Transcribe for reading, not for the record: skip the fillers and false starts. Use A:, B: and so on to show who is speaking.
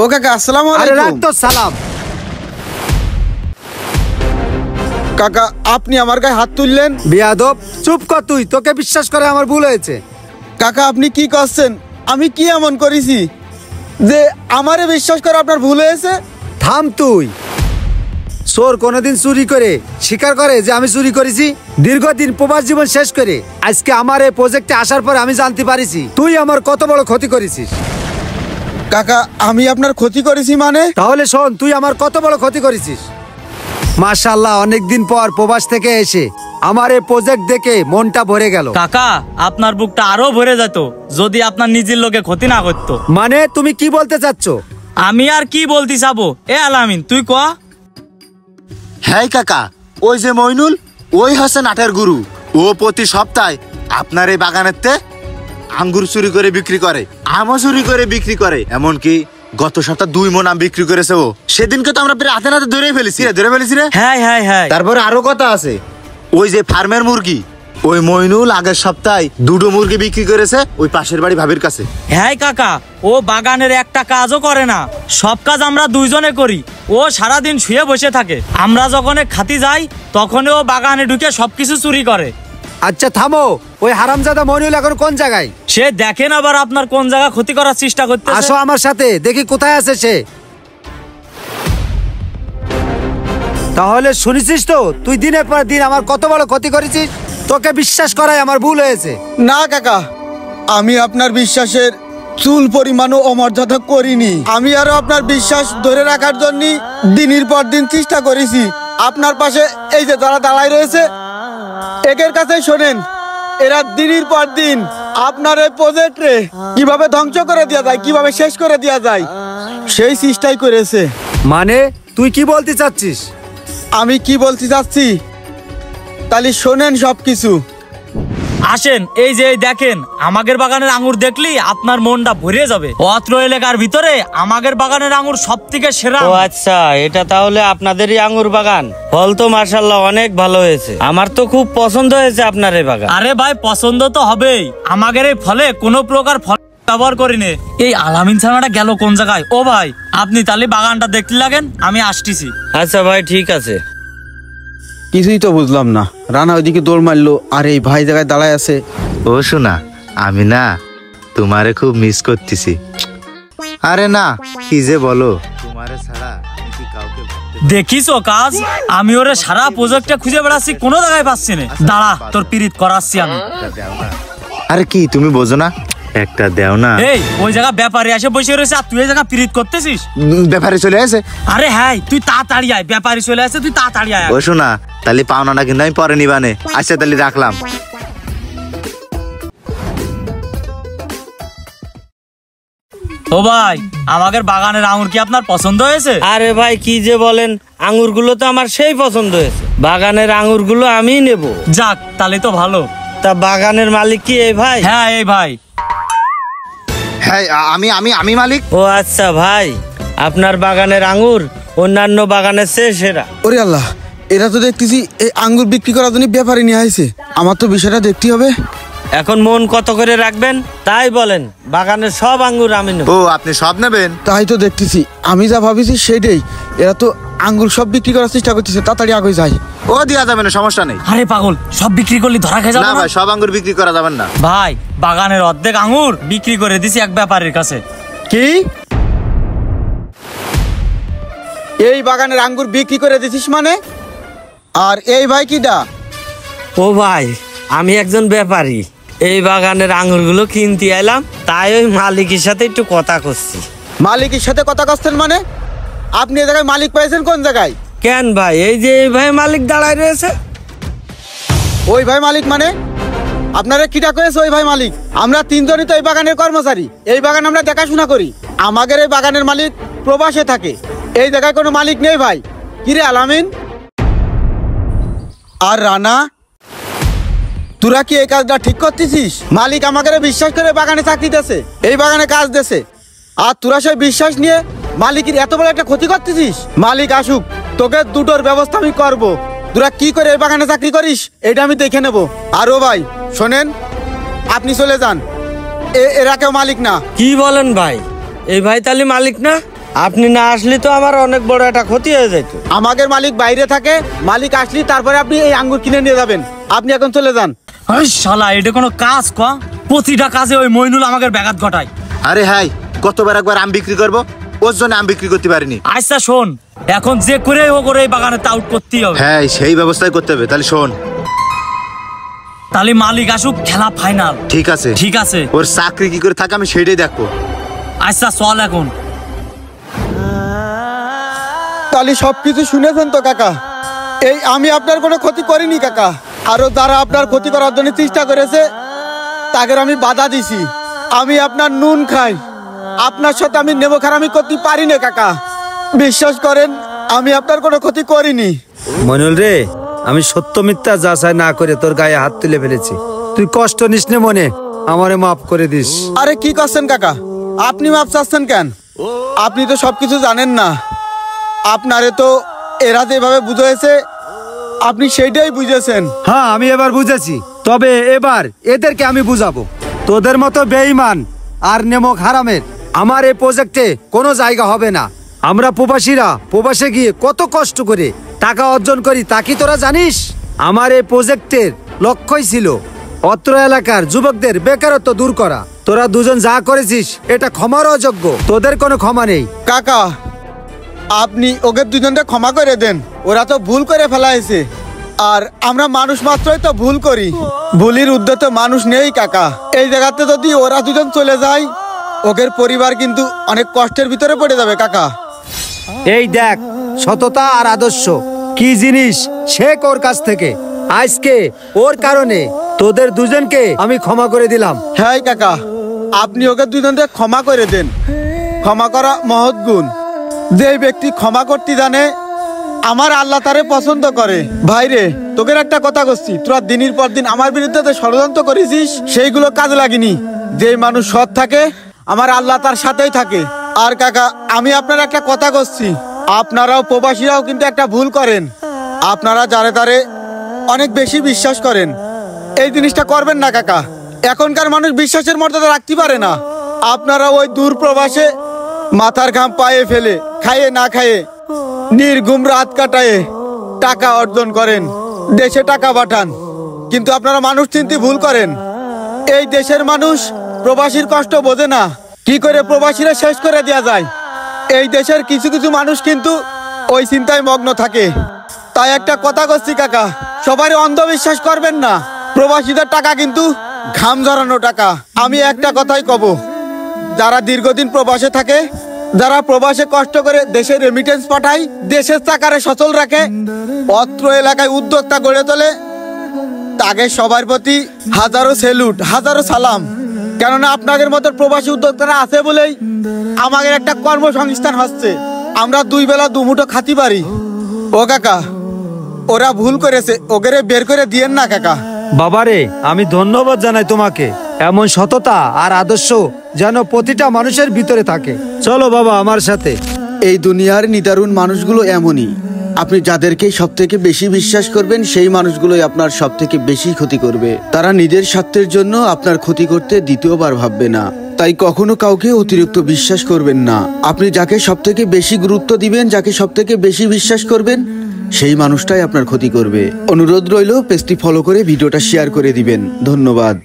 A: ও কাকা আসসালামু
B: আরে
A: আলাইকুম।
B: রাখ তো সালাম।
A: কাকা আপনি আমার গায়ে হাত তুললেন।
B: বিয়াদব, চুপ কর তুই। তোকে বিশ্বাস করে আমার ভুল হয়েছে।
A: কাকা আপনি কি করছেন? আমি কি এমন করেছি যে আমারে বিশ্বাস করে আপনার ভুল হয়েছে?
B: থাম তুই। চোর কোনোদিন চুরি করে স্বীকার করে যে আমি চুরি করেছি? দীর্ঘদিন প্রবাস জীবন শেষ করে আজকে আমার এই প্রজেক্টে আসার পর আমি জানতে পারিছি তুই আমার কত বড় ক্ষতি করেছিস।
A: কাকা আমি আপনার ক্ষতি করেছি মানে?
B: তাহলে শোন, তুই আমার কত বড় ক্ষতি করেছিস। মাশাআল্লাহ, অনেকদিন পর প্রবাস থেকে এসে আমার এই প্রজেক্ট দেখে মনটা ভরে গেল।
C: কাকা আপনার বুকটা আরো ভরে যেত যদি আপনার নিজের লোকে ক্ষতি না করতো।
B: মানে তুমি কি বলতে চাচ্ছ?
C: আমি আর কি বলতে চাবো? এ আলামিন তুই ক।
D: হ্যাঁ কাকা, ওই যে মইনুল, ওই হচ্ছে নাটের গুরু। ও প্রতি সপ্তাহে আপনার এই বাগানেতে আঙ্গুর চুরি করে বিক্রি করে, আমও চুরি করে বিক্রি করে। এমনকি গত সপ্তাহ 2 মণ আম বিক্রি করেছে ও। সেদিনকে তো আমরা প্রায় হাতে নাতে ধরে ফেলেছি রে।
C: হ্যাঁ হ্যাঁ হ্যাঁ।
D: তারপরে আরো কথা আছে, ওই যে ফার্মের মুরগি, ওই মইনুল আগের সপ্তাহে 2টো মুরগি বিক্রি করেছে ওই পাশের বাড়ি ভাবির কাছে।
C: হ্যাঁ কাকা, ও বাগানের একটা কাজও করে না, সব কাজ আমরা দুইজনে করি। ও সারাদিন শুয়ে বসে থাকে, আমরা যখন খাতি যাই তখন ও বাগানে ঢুকে সবকিছু চুরি করে।
B: আচ্ছা থামো, ওই হারামজাদা মনিউল এখন কোন জায়গায়?
C: সে দেখেন আবার আপনার কোন জায়গা ক্ষতি করার চেষ্টা করতে।
B: আসো আমার সাথে, দেখি কোথায় আছে সে। তাহলে শুনেছিস তো তুই দিনের পর দিন আমার কত বড় ক্ষতি করেছিস? তোকে বিশ্বাস করাই আমার ভুল হয়েছে।
A: না কাকা, আমি আপনার বিশ্বাসের চুল পরিমাণও অমর্যাদা করিনি। আমি আরো আপনার বিশ্বাস ধরে রাখার জন্য দিনের পর দিন চেষ্টা করেছি। আপনার পাশে এই যে যারা দাঁড়ায় রয়েছে একের কাছে শোনেন, এরা দিনের পর দিন আপনার এই প্রজেক্টে কিভাবে ধ্বংস করে দেওয়া যায়, কিভাবে শেষ করে দেওয়া যায় সেই চেষ্টাই করেছে।
B: মানে তুই কি বলতে চাচ্ছিস?
A: আমি কি বলতে চাচ্ছি তাহলে শোনেন সবকিছু।
C: আসেন, এই যে এই দেখেন, আমাদের বাগানের আঙ্গুর দেখলি আপনার মনটা ভরে যাবে। অত্র এলাকার ভিতরে আমাদের বাগানের আঙ্গুর সবথেকে সেরা।
E: ও আচ্ছা, এটা তাহলে আপনাদেরই আঙ্গুর বাগান। ফল তো মাশাআল্লাহ অনেক ভালো হয়েছে, আমার তো খুব পছন্দ হয়েছে আপনার এই বাগান।
C: আরে ভাই পছন্দ তো হবেই, আমাদের এই ফলে কোনো প্রকার ফল ব্যবহার করিনি। এই আলামিন ছানাটা গেল কোন জায়গায়? ও ভাই আপনি তাহলে বাগানটা দেখতে লাগেন, আমি আসতেছি।
E: আচ্ছা ভাই ঠিক আছে।
A: কিছুই তো বুঝলাম না, রানা ওইদিকে দৌড় মারলো আর এই ভাই জায়গায় দাঁড়ায় আছে।
D: ও শোনা, আমি না তোমারে খুব মিস করতেছি। আরে না, কি যে বলো, তোমারে ছাড়া আমি কি কাউকে
C: দেখিছো কাজ? আমি ওরে সারা প্রজেক্টে খুঁজে বেড়াচ্ছি, কোনো জায়গায় পাচ্ছি না। দাঁড়া, তোর পিরিত করাচ্ছি আমি।
D: আরে কি তুমি বোঝো না, একটা দেও না।
C: এই ওই জায়গা ব্যাপারে এসে বসে রয়েছে আর তুই এই জায়গা পিরিত করতেছিস?
D: ব্যাপারে চলে আসে।
C: আরে হ্যাঁ, তুই তাড়াতাড়ি আয়, ব্যাপারে চলে আসে, তুই তাড়াতাড়ি আয়।
D: ও শোনা, তাহলে পাওনাটা কিন্তু আমি পরে নিবানে। আচ্ছা তাহলে রাখলাম।
C: ও ভাই, আমাদের বাগানের আঙুর কি আপনার পছন্দ হয়েছে?
E: আরে ভাই কি যে বলেন, আঙ্গুরগুলো তো আমার সেই পছন্দ হয়েছে। বাগানের আঙ্গুরগুলো আমিই নেব।
C: যাক, তাহলে তো ভালো।
E: তা বাগানের মালিক কি এই ভাই?
C: হ্যাঁ এই ভাই।
D: হ্যাঁ আমি আমি আমি মালিক।
E: ও আচ্ছা ভাই, আপনার বাগানের আঙ্গুর অন্যান্য বাগানের চেয়ে সেরা।
A: ওরে আল্লাহ, এরা তো দেখতেছি এই আঙ্গুর বিক্রি করার জন্য ব্যাপারে নিয়ে আসছে। আমার তো বিষয়টা দেখতে হবে।
E: এখন মন কত করে রাখবেন তাই বলেন, বাগানের সব আঙ্গুর আমি নেব।
D: ও আপনি সব নেবেন?
A: তাই তো দেখতেছি, আমি যা ভাবিছি সেটাই। এরা তো আঙ্গুর সব বিক্রি করার চেষ্টা করতেছে, তাড়াতাড়ি আগে যাই।
D: ও দেওয়া যাবে না, সমস্যা নেই।
C: আরে পাগল, সব বিক্রি করলে ধরা খেয়ে যাবে
D: না
C: না?
D: ভাই, সব আঙ্গুর বিক্রি করা যাবে না।
C: ভাই বাগানের অর্ধেক আঙ্গুর বিক্রি করে দিছি এক ব্যাপারীর কাছে।
A: কি? এই বাগানের আঙ্গুর বিক্রি করে দিছিস মানে? আর এই ভাই কিডা?
E: ও ভাই, আমি একজন ব্যাপারী, এই বাগানের আঙ্গুরগুলো কিনতে এলাম, তাই ওই মালিকের সাথে একটু কথা করছি।
A: মালিকের সাথে কথা করছেন মানে? আপনি এ জায়গায় মালিক পাইছেন কোন জায়গায়?
E: কেন ভাই, এই যে এই ভাই মালিক দাঁড়ায় রয়েছে।
A: ওই ভাই মালিক মানে? আপনারা কিটা করেছে ওই ভাই মালিক? আমরা তিনজনই তো এই বাগানের কর্মচারী, এই বাগান আমরা দেখাশোনা করি। আমাদের এই বাগানের মালিক প্রবাসে থাকে, এই জায়গায় কোনো মালিক নেই ভাই। কিরে আলামিন আর রানা, তোরা কি এই কাজটা ঠিক করতেছিস? মালিক আমাকে বিশ্বাস করে বাগানে চাকরি দিয়েছে, এই বাগানে কাজ দিয়েছে, আর তোরা সেই বিশ্বাস নিয়ে মালিকের এত বড় একটা ক্ষতি করতেছিস। মালিক আসুক, তোকে দুটোর ব্যবস্থা আমি করবো। তোরা কি করে এই বাগানে চাকরি করিস এটা আমি দেখে নেব। আর ও ভাই শোনেন, আপনি চলে যান, এরা কেউ মালিক না।
E: কি বলেন ভাই, এই ভাই তাহলে মালিক না? আপনি না আসলে তো আমার অনেক বড় একটা ক্ষতি হয়ে যেত।
A: আমাদের মালিক বাইরে থাকে, মালিক আসলি তারপরে আপনি এই আঙ্গুর কিনে নিয়ে যাবেন। আপনি এখন চলে যান।
C: ওই শালা, এটা কোনো কাজ ক? প্রতিটা কাজে ওই মইনুল আমাদের ব্যাঘাত ঘটায়।
D: আরে হাই, গতবার একবার আম বিক্রি করবো, ওর জন্য আম বিক্রি করতে পারিনি।
C: আচ্ছা শোন, এখন যে করে ও করে এই বাগানে আউট করতেই হবে।
D: হ্যাঁ, সেই ব্যবস্থাই করতে হবে। তাহলে শোন,
C: তাহলে মালিক আসুক, খেলা ফাইনাল।
D: ঠিক আছে
C: ঠিক আছে।
D: ওর চাকরি কি করে থাকে আমি সেইটাই দেখবো।
C: আচ্ছা চল এখন।
A: তাহলে সবকিছু শুনেছেন তো কাকা? এই আমি আপনার কোনো ক্ষতি করিনি কাকা। আরো যারা আপনার ক্ষতি করার জন্য চেষ্টা করেছে তাদের আমি বাধা দিছি। আমি আপনার নুন খাই, আপনার সাথে আমি নেবো খারামি করতে পারি না কাকা। বিশ্বাস করেন, আমি আপনার কোনো ক্ষতি করিনি।
B: মইনুল রে, আমি সত্য মিথ্যা যাচাই না করে তোর গায়ে হাত তুলে ফেলেছি। তুই কষ্ট নিস নে মনে, আমারে মাফ করে দিস।
A: আরে কি করছেন কাকা? আপনি মাপ চাচ্ছেন কেন? আপনি তো সবকিছু জানেন না। আপনারে তো এরা যেভাবে বুঝেছে আপনি সেইটাই বুঝেছেন।
B: হ্যাঁ, আমি এবার বুঝেছি। তবে এবার এদেরকে আমি বুঝাবো, তোদের মতো বেঈমান আর নেমক হারামের আমার এই প্রজেক্টে কোনো জায়গা হবে না। আমরা প্রবাসীরা প্রবাসে গিয়ে কত কষ্ট করে টাকা অর্জন করি তা কি তোরা জানিস? আমার এই প্রজেক্টের লক্ষ্যই ছিল অত্র এলাকার যুবকদের বেকারত্ব দূর করা। তোরা দুজন যা করেছিস এটা ক্ষমার অযোগ্য, তোদের কোনো ক্ষমা নেই।
A: কাকা, আপনি ওকে দুজনকে ক্ষমা করে দেন। ওরা তো ভুল করে ফেলাইছে, আর আমরা মানুষ মাত্রই তো ভুল করি। ভুলির ঊর্ধ্বে তো মানুষ নেই কাকা। এই জায়গাতে যদি ওরা দুজন চলে যায়, ওদের পরিবার কিন্তু অনেক কষ্টের ভিতরে পড়ে যাবে কাকা।
B: এই দেখ, সততা আর আদর্শ কি জিনিস শেখ ওর কাছ থেকে। আজকে ওর কারণে তোদের দুজনকে আমি ক্ষমা করে দিলাম।
A: হ্যাঁ কাকা, আপনি ওকে দুজনকে ক্ষমা করে দেন। ক্ষমা করা মহৎ গুণ। যে ব্যক্তি ক্ষমা করতে জানে, আমার আল্লাহ তারে পছন্দ করে। ভাইরে, তোকে একটা কথা করছি, তোরা দিনের পর দিন আমার বিরুদ্ধে যে ষড়যন্ত্র করেছিস সেইগুলো কাজে লাগেনি। যে মানুষ সৎ থাকে, আমার আল্লাহ তার সাথেই থাকে। আর কাকা, আমি আপনার একটা কথা করছি, আপনারাও প্রবাসীরাও কিন্তু একটা ভুল করেন। আপনারা যারে তারে অনেক বেশি বিশ্বাস করেন। এই জিনিসটা করবেন না কাকা। এখনকার মানুষ বিশ্বাসের মর্যাদা রাখতে পারে না। আপনারা ওই দূর প্রবাসে মাথার ঘাম পায়ে ফেলে, খাইয়ে না খাইয়ে, নির্ঘুম রাত কাটায়ে টাকা অর্জন করেন, দেশে টাকা পাঠান। কিন্তু আপনারা মানুষ চিনতে ভুল করেন। এই দেশের মানুষ প্রবাসীর কষ্ট বোঝে না। কি করে প্রবাসীরা শেষ করে দেওয়া যায়, এই দেশের কিছু কিছু মানুষ কিন্তু ওই চিন্তায় মগ্ন থাকে। তাই একটা কথা করছি কাকা, সবারই অন্ধবিশ্বাস করবেন না। প্রবাসীদের টাকা কিন্তু ঘাম ঝরানো টাকা। আমি একটা কথাই কব, যারা দীর্ঘদিন প্রবাসে থাকে, যারা প্রবাসে কষ্ট করে দেশের রেমিটেন্স পাঠায়, দেশের চাকারে সচল রাখে, অত্র এলাকায় উদ্যোক্তা গড়ে তোলে, তাকে সবার প্রতি হাজারো সেলুট, হাজারো সালাম। কেননা আপনাদের মতো প্রবাসী উদ্যোক্তারা আছে বলেই আমাদের একটা কর্মসংস্থান হচ্ছে। আমরা দুই বেলা দুমুঠো খাতি পারি। ও কাকা, ওরা ভুল করেছে, ওকে বের করে দিয়েন না কাকা।
B: বাবারে, আমি ধন্যবাদ জানাই তোমাকে। এমন সততা আর আদর্শ যেন প্রতিটা মানুষের ভিতরে থাকে। চলো বাবা আমার সাথে।
A: এই দুনিয়ার নিদারুণ মানুষগুলো এমনই। আপনি যাদেরকে সব থেকে বেশি বিশ্বাস করবেন, সেই মানুষগুলোই আপনার সব থেকে বেশি ক্ষতি করবে। তারা নিজের স্বার্থের জন্য আপনার ক্ষতি করতে দ্বিতীয়বার ভাববে না। তাই কখনো কাউকে অতিরিক্ত বিশ্বাস করবেন না। আপনি যাকে সব থেকে বেশি গুরুত্ব দিবেন, যাকে সব থেকে বেশি বিশ্বাস করবেন, সেই মানুষটাই আপনার ক্ষতি করবে। অনুরোধ রইল, পেজটি ফলো করে ভিডিওটা শেয়ার করে দিবেন। ধন্যবাদ।